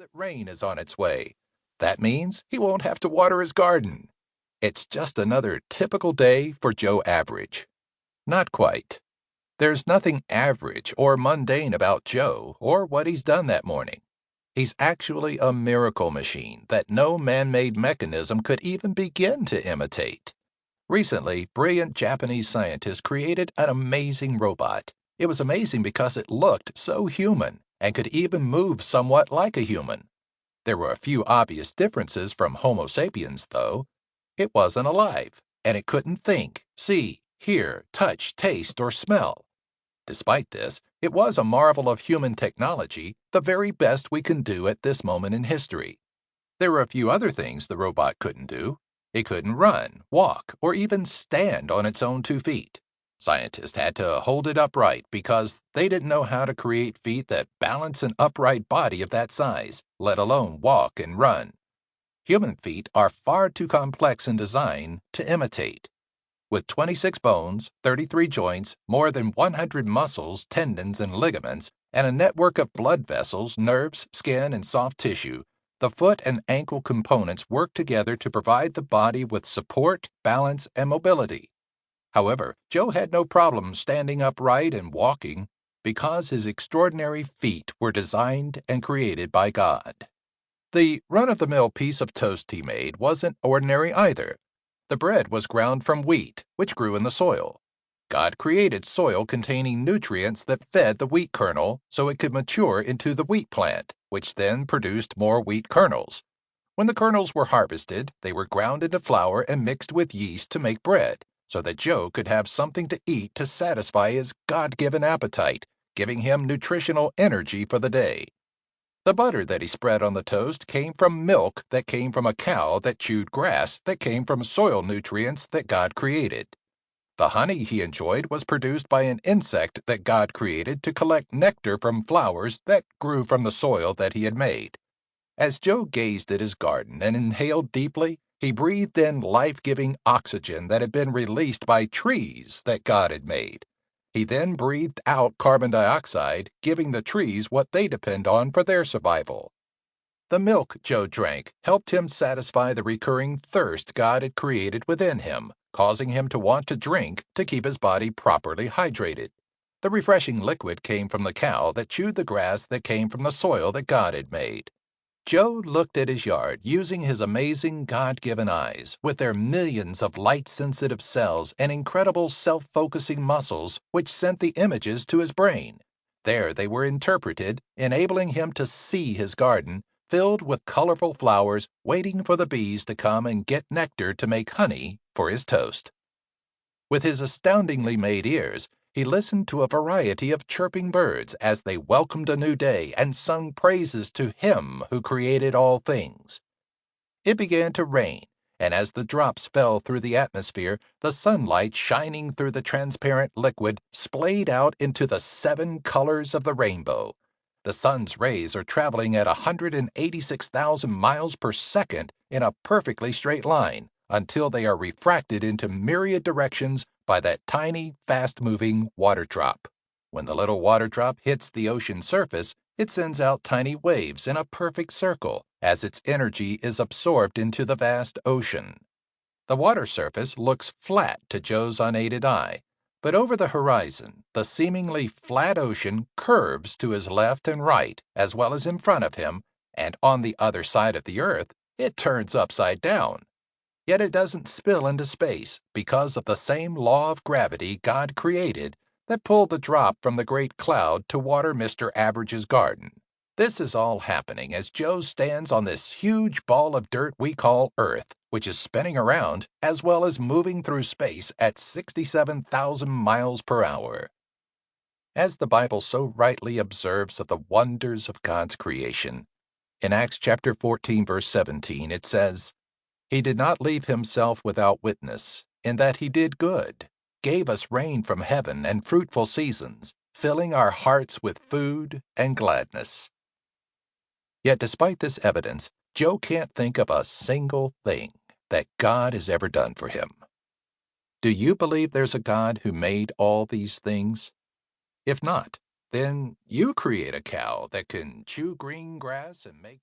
that rain is on its way. That means he won't have to water his garden. It's just another typical day for Joe Average. Not quite. There's nothing average or mundane about Joe or what he's done that morning. He's actually a miracle machine that no man-made mechanism could even begin to imitate. Recently, brilliant Japanese scientists created an amazing robot. It was amazing because it looked so human and could even move somewhat like a human. There were a few obvious differences from Homo sapiens, though. It wasn't alive, and it couldn't think, see, hear, touch, taste, or smell. Despite this, it was a marvel of human technology, the very best we can do at this moment in history. There were a few other things the robot couldn't do. It couldn't run, walk, or even stand on its own 2 feet. Scientists had to hold it upright because they didn't know how to create feet that balance an upright body of that size, let alone walk and run. Human feet are far too complex in design to imitate. With 26 bones, 33 joints, more than 100 muscles, tendons, and ligaments, and a network of blood vessels, nerves, skin, and soft tissue, the foot and ankle components work together to provide the body with support, balance, and mobility. However, Joe had no problem standing upright and walking because his extraordinary feet were designed and created by God. The run-of-the-mill piece of toast he made wasn't ordinary either. The bread was ground from wheat, which grew in the soil. God created soil containing nutrients that fed the wheat kernel so it could mature into the wheat plant, which then produced more wheat kernels. When the kernels were harvested, they were ground into flour and mixed with yeast to make bread, so that Joe could have something to eat to satisfy his God-given appetite, giving him nutritional energy for the day. The butter that he spread on the toast came from milk that came from a cow that chewed grass that came from soil nutrients that God created. The honey he enjoyed was produced by an insect that God created to collect nectar from flowers that grew from the soil that he had made. As Joe gazed at his garden and inhaled deeply, he breathed in life-giving oxygen that had been released by trees that God had made. He then breathed out carbon dioxide, giving the trees what they depend on for their survival. The milk Joe drank helped him satisfy the recurring thirst God had created within him, causing him to want to drink to keep his body properly hydrated. The refreshing liquid came from the cow that chewed the grass that came from the soil that God had made. Joe looked at his yard using his amazing God-given eyes with their millions of light-sensitive cells and incredible self-focusing muscles which sent the images to his brain. There they were interpreted, enabling him to see his garden filled with colorful flowers waiting for the bees to come and get nectar to make honey for his toast. With his astoundingly made ears, he listened to a variety of chirping birds as they welcomed a new day and sung praises to Him who created all things. It began to rain, and as the drops fell through the atmosphere, the sunlight shining through the transparent liquid splayed out into the 7 colors of the rainbow. The sun's rays are traveling at 186,000 miles per second in a perfectly straight line, until they are refracted into myriad directions by that tiny, fast-moving water drop. When the little water drop hits the ocean surface, it sends out tiny waves in a perfect circle as its energy is absorbed into the vast ocean. The water surface looks flat to Joe's unaided eye, but over the horizon, the seemingly flat ocean curves to his left and right, as well as in front of him, and on the other side of the earth, it turns upside down. Yet it doesn't spill into space because of the same law of gravity God created that pulled the drop from the great cloud to water Mr. Average's garden. This is all happening as Joe stands on this huge ball of dirt we call Earth, which is spinning around as well as moving through space at 67,000 miles per hour. As the Bible so rightly observes of the wonders of God's creation, in Acts chapter 14, verse 17, it says, "He did not leave himself without witness, in that he did good, gave us rain from heaven and fruitful seasons, filling our hearts with food and gladness." Yet despite this evidence, Joe can't think of a single thing that God has ever done for him. Do you believe there's a God who made all these things? If not, then you create a cow that can chew green grass and make